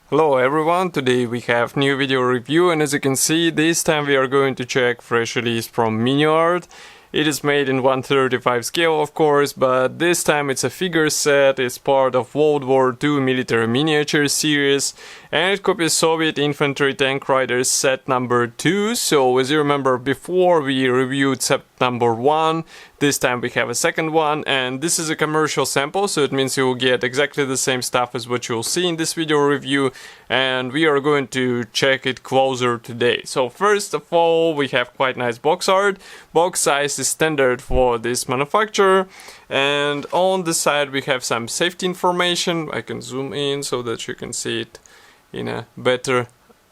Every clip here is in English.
Hello everyone, today we have new video review, and as you can see, this time we are going to check fresh release from Miniart. It is made in 1/35 scale, of course, but this time it's a figure set. It's part of World War II military miniature series, and it copies Soviet Infantry Tank Riders set number 2. So as you remember, before we reviewed set number 1, this time we have a second one, and this is a commercial sample, so it means you will get exactly the same stuff as what you'll see in this video review, and we are going to check it closer today. So first of all, we have quite nice box art. Box size is standard for this manufacturer, and on the side we have some safety information. I can zoom in so that you can see it in a better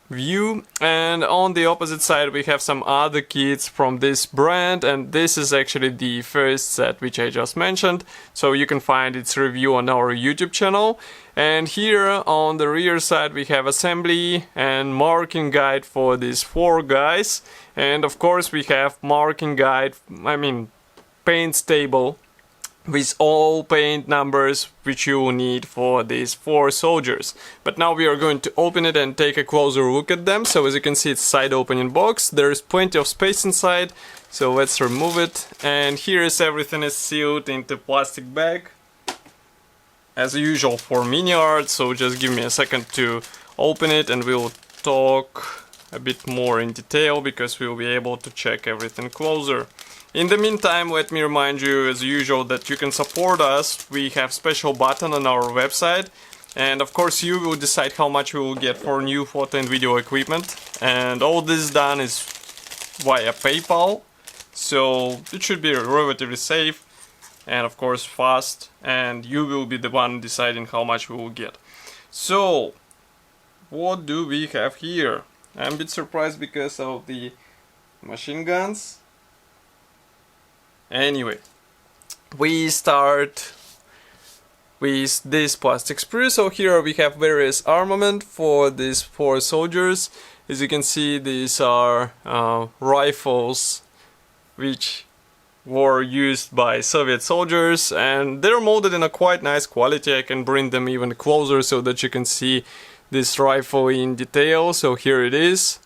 view, and on the opposite side we have some other kits from this brand, and this is actually the first set which I just mentioned, so you can find its review on our YouTube channel. And here on the rear side we have assembly and marking guide for these 4 guys, and of course we have marking guide, paint table with all paint numbers which you will need for these 4 soldiers. But now we are going to open it and take a closer look at them. So as you can see, it's side opening box. There's plenty of space inside, so let's remove it. And here is everything is sealed into plastic bag as usual for Miniart. So just give me a second to open it and we'll talk a bit more in detail because we'll be able to check everything closer. In the meantime, let me remind you as usual that you can support us. We have special button on our website, and of course you will decide how much we will get for new photo and video equipment, and all this done is via PayPal, so it should be relatively safe and of course fast, and you will be the one deciding how much we will get. So what do we have here? I'm a bit surprised because of the machine guns. Anyway, we start with this plastic sprue. So here we have various armament for these 4 soldiers. As you can see, these are rifles which were used by Soviet soldiers, and they're molded in a quite nice quality. I can bring them even closer so that you can see this rifle in detail. So here it is.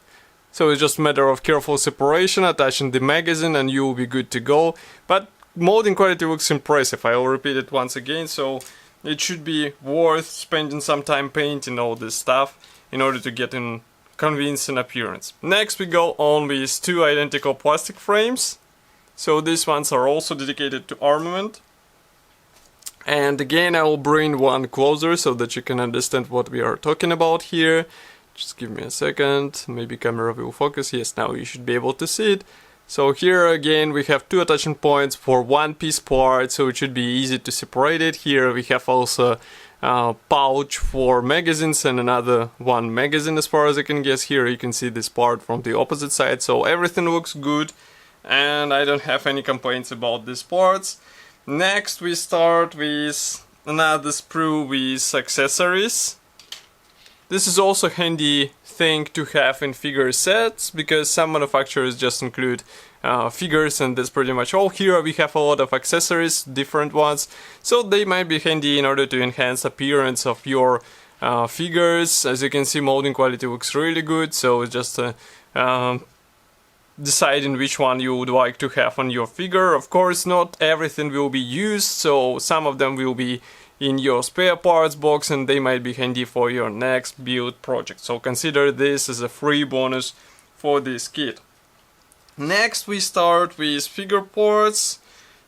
So it's just a matter of careful separation, attaching the magazine, and you will be good to go. But molding quality looks impressive, I will repeat it once again, so it should be worth spending some time painting all this stuff in order to get a convincing appearance. Next we go on with 2 identical plastic frames. So these ones are also dedicated to armament. And again I will bring one closer so that you can understand what we are talking about here. Just give me a second, maybe camera will focus. Yes, now you should be able to see it. So here again we have 2 attachment points for 1 piece part, so it should be easy to separate it. Here we have also a pouch for magazines and another 1 magazine as far as I can guess. Here you can see this part from the opposite side, so everything looks good and I don't have any complaints about these parts. Next we start with another sprue with accessories. This is also a handy thing to have in figure sets, because some manufacturers just include figures and that's pretty much all. Here we have a lot of accessories, different ones, so they might be handy in order to enhance appearance of your figures. As you can see, molding quality looks really good, so it's just deciding which one you would like to have on your figure. Of course, not everything will be used, so some of them will be in your spare parts box and they might be handy for your next build project. So consider this as a free bonus for this kit. Next we start with figure parts.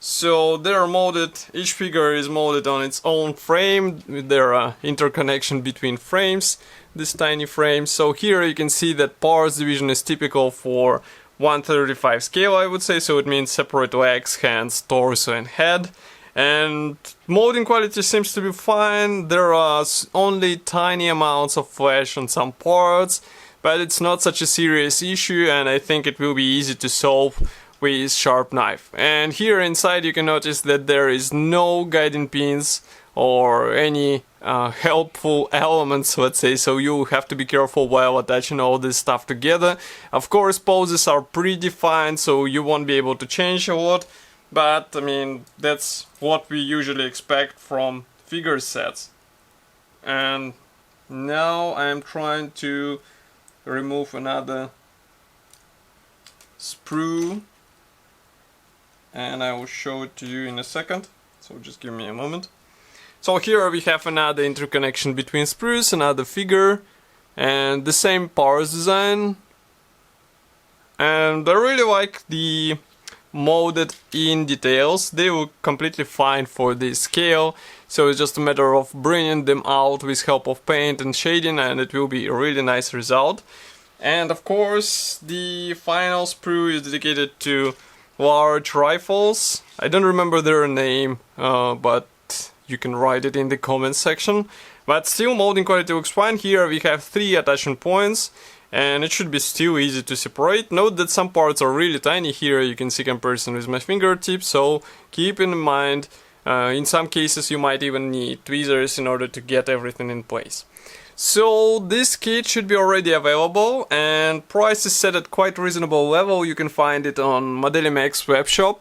So they are molded, each figure is molded on its own frame. There are interconnection between frames, this tiny frame. So here you can see that parts division is typical for 1/35 scale, I would say, so it means separate legs, hands, torso and head. And molding quality seems to be fine. There are only tiny amounts of flesh on some parts, but it's not such a serious issue, and I think it will be easy to solve with sharp knife. And here inside you can notice that there is no guiding pins or any helpful elements, let's say, so you have to be careful while attaching all this stuff together. Of course, poses are predefined, so you won't be able to change a lot. But, I mean, that's what we usually expect from figure sets. And Now I'm trying to remove another sprue, and I will show it to you in a second, so just give me a moment. So here we have another interconnection between sprues, another figure, and the same parts design. And I really like the molded in details. They were completely fine for this scale, so it's just a matter of bringing them out with help of paint and shading, and it will be a really nice result. And of course the final sprue is dedicated to large rifles. I don't remember their name, but you can write it in the comments section. But still, molding quality looks fine. Here we have 3 attachment points, and it should be still easy to separate. Note that some parts are really tiny. Here you can see comparison with my fingertips, so keep in mind, in some cases you might even need tweezers in order to get everything in place. So this kit should be already available, and price is set at quite reasonable level. You can find it on ModeliMax webshop.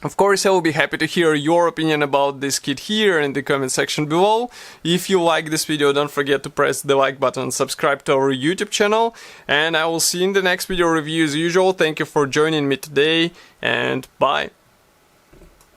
Of course, I will be happy to hear your opinion about this kit here in the comment section below. If you like this video, don't forget to press the like button and subscribe to our YouTube channel. And I will see you in the next video review as usual. Thank you for joining me today, and bye!